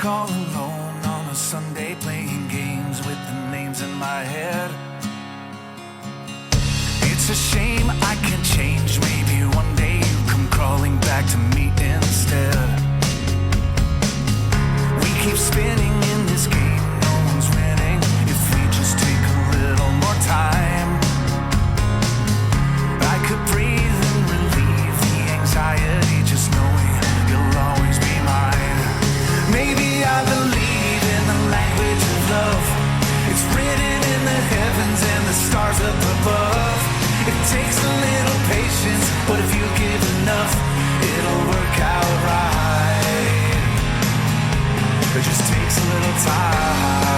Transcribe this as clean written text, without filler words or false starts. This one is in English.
drunk all alone on a Sunday, playing games with the names in my head. It's a shame I can't change. Maybe one day you come crawling back to me instead. We keep spinning in this game, no one's winning. If we just take a little more time, I could breathe and relieve the anxiety, just knowing you'll always be mine. Maybe I believe in the language of love. It's written in the heavens and the stars up above. It takes a little patience, but if you give enough, it'll work out right. It just takes a little time.